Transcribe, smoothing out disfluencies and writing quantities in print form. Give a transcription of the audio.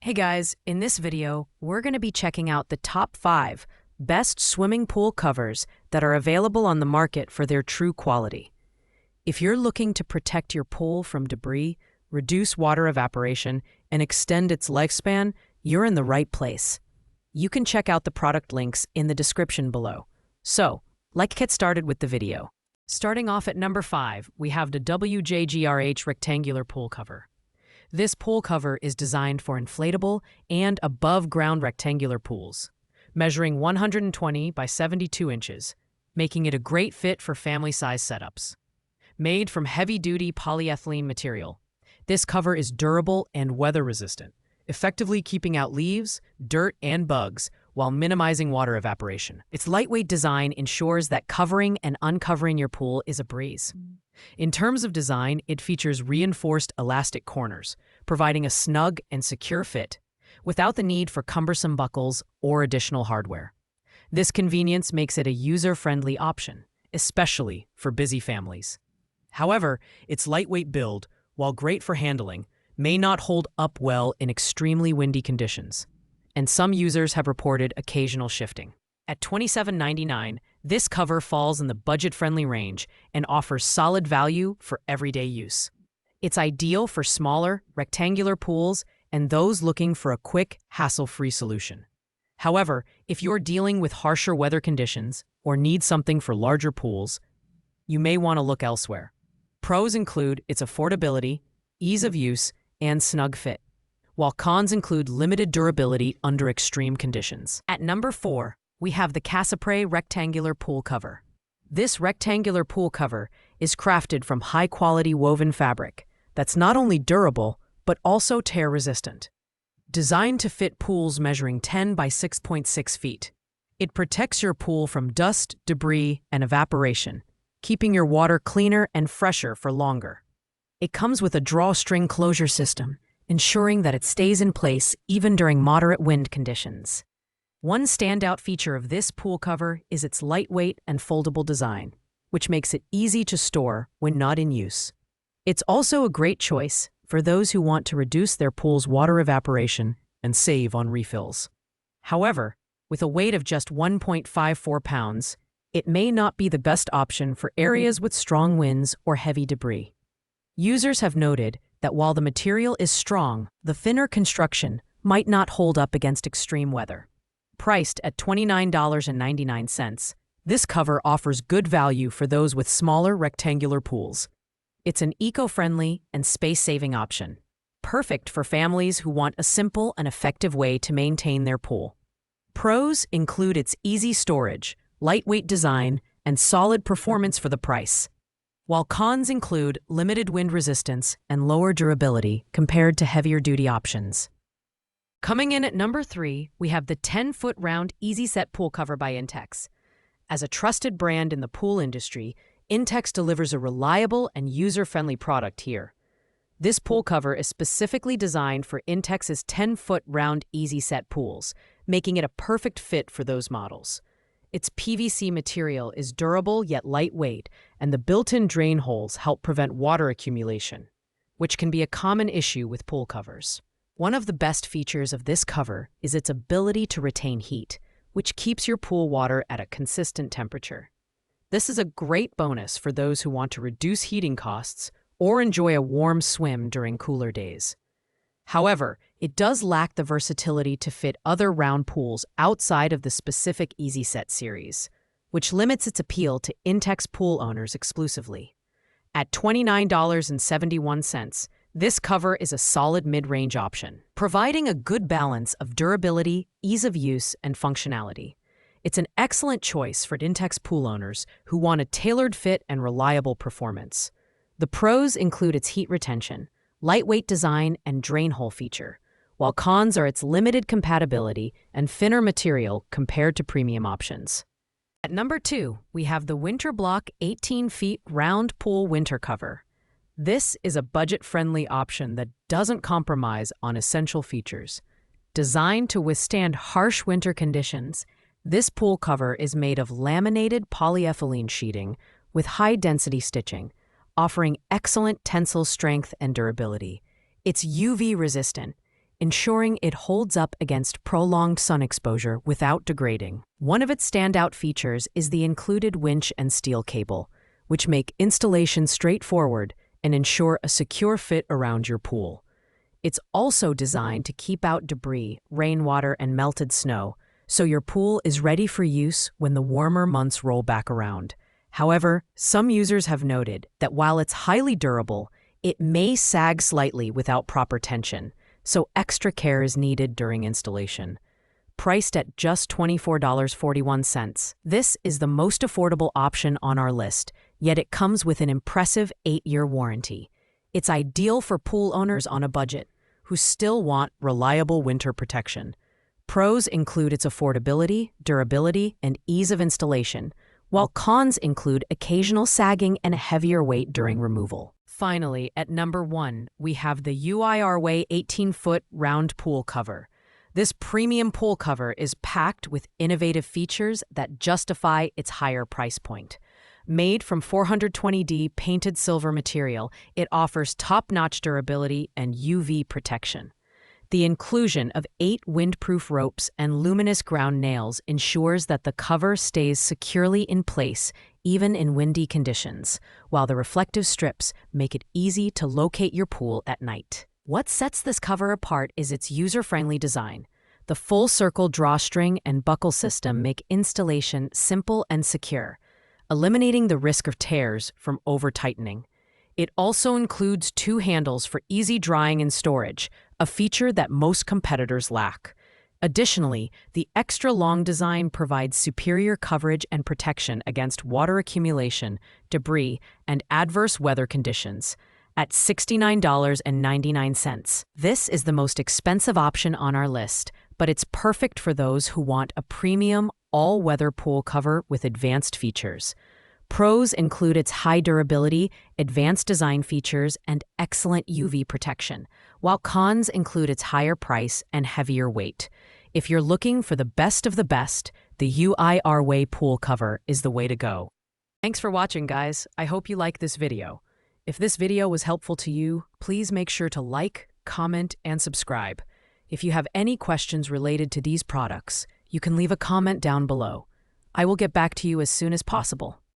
Hey guys, in this video, we're going to be checking out the top 5 best swimming pool covers that are available on the market for their true quality. If you're looking to protect your pool from debris, reduce water evaporation, and extend its lifespan, you're in the right place. You can check out the product links in the description below. So, let's get started with the video. Starting off at number 5, we have the WJGRH rectangular pool cover. This pool cover is designed for inflatable and above-ground rectangular pools, measuring 120 by 72 inches, making it a great fit for family-size setups. Made from heavy-duty polyethylene material, this cover is durable and weather-resistant, effectively keeping out leaves, dirt, and bugs while minimizing water evaporation. Its lightweight design ensures that covering and uncovering your pool is a breeze. In terms of design, it features reinforced elastic corners, providing a snug and secure fit, without the need for cumbersome buckles or additional hardware. This convenience makes it a user-friendly option, especially for busy families. However, its lightweight build, while great for handling, may not hold up well in extremely windy conditions, and some users have reported occasional shifting. At $27.99, this cover falls in the budget-friendly range and offers solid value for everyday use. It's ideal for smaller, rectangular pools and those looking for a quick, hassle-free solution. However, if you're dealing with harsher weather conditions or need something for larger pools, you may want to look elsewhere. Pros include its affordability, ease of use, and snug fit, while cons include limited durability under extreme conditions. At number 4, we have the Casapre rectangular pool cover. This rectangular pool cover is crafted from high-quality woven fabric that's not only durable, but also tear-resistant. Designed to fit pools measuring 10 by 6.6 feet, it protects your pool from dust, debris, and evaporation, keeping your water cleaner and fresher for longer. It comes with a drawstring closure system, ensuring that it stays in place even during moderate wind conditions. One standout feature of this pool cover is its lightweight and foldable design, which makes it easy to store when not in use. It's also a great choice for those who want to reduce their pool's water evaporation and save on refills. However, with a weight of just 1.54 pounds, it may not be the best option for areas with strong winds or heavy debris. Users have noted that while the material is strong, the thinner construction might not hold up against extreme weather. Priced at $29.99, this cover offers good value for those with smaller rectangular pools. It's an eco-friendly and space-saving option, perfect for families who want a simple and effective way to maintain their pool. Pros include its easy storage, lightweight design, and solid performance for the price, while cons include limited wind resistance and lower durability compared to heavier-duty options. Coming in at number 3, we have the 10-foot round Easy Set pool cover by Intex. As a trusted brand in the pool industry, Intex delivers a reliable and user-friendly product here. This pool cover is specifically designed for Intex's 10-foot round Easy Set pools, making it a perfect fit for those models. Its PVC material is durable yet lightweight, and the built-in drain holes help prevent water accumulation, which can be a common issue with pool covers. One of the best features of this cover is its ability to retain heat, which keeps your pool water at a consistent temperature. This is a great bonus for those who want to reduce heating costs or enjoy a warm swim during cooler days. However, it does lack the versatility to fit other round pools outside of the specific Easy Set series, which limits its appeal to Intex pool owners exclusively. At $29.71, this cover is a solid mid-range option, providing a good balance of durability, ease of use, and functionality. It's an excellent choice for Intex pool owners who want a tailored fit and reliable performance. The pros include its heat retention, lightweight design, and drain hole feature, while cons are its limited compatibility and thinner material compared to premium options. At number 2, we have the Winterblock 18 feet round pool winter cover. This is a budget-friendly option that doesn't compromise on essential features. Designed to withstand harsh winter conditions, this pool cover is made of laminated polyethylene sheeting with high-density stitching, offering excellent tensile strength and durability. It's UV resistant, ensuring it holds up against prolonged sun exposure without degrading. One of its standout features is the included winch and steel cable, which make installation straightforward and ensure a secure fit around your pool. It's also designed to keep out debris, rainwater, and melted snow, so your pool is ready for use when the warmer months roll back around. However, some users have noted that while it's highly durable, it may sag slightly without proper tension, so extra care is needed during installation. Priced at just $24.41, this is the most affordable option on our list, yet it comes with an impressive 8-year warranty. It's ideal for pool owners on a budget who still want reliable winter protection. Pros include its affordability, durability, and ease of installation, while cons include occasional sagging and a heavier weight during removal. Finally, at number 1, we have the UIRWay 18-foot round pool cover. This premium pool cover is packed with innovative features that justify its higher price point. Made from 420D painted silver material, it offers top-notch durability and UV protection. The inclusion of 8 windproof ropes and luminous ground nails ensures that the cover stays securely in place even in windy conditions, while the reflective strips make it easy to locate your pool at night. What sets this cover apart is its user-friendly design. The full-circle drawstring and buckle system make installation simple and secure, eliminating the risk of tears from over-tightening. It also includes 2 handles for easy drying and storage, a feature that most competitors lack. Additionally, the extra-long design provides superior coverage and protection against water accumulation, debris, and adverse weather conditions. At $69.99, this is the most expensive option on our list, but it's perfect for those who want a premium, all-weather pool cover with advanced features. Pros include its high durability, advanced design features, and excellent UV protection, while cons include its higher price and heavier weight. If you're looking for the best of the best, the UIRWay pool cover is the way to go. Thanks for watching, guys. I hope you like this video. If this video was helpful to you, please make sure to like, comment, and subscribe. If you have any questions related to these products, you can leave a comment down below. I will get back to you as soon as possible.